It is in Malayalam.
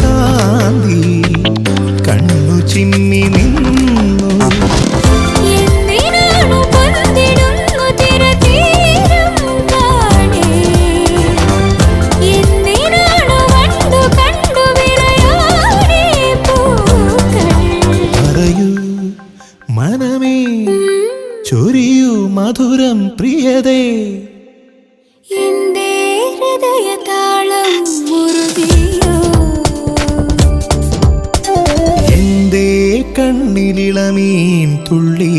കാന്തി കണ്ണു ചിമ്മി നിന്നു. പറയൂ മനമേ, ചൊരിയൂ മധുരം പ്രിയതേ. എന്റെ ഹൃദയതാളം മുറുകിയോ, എന്റെ കണ്ണിലിളമീൻ തുള്ളി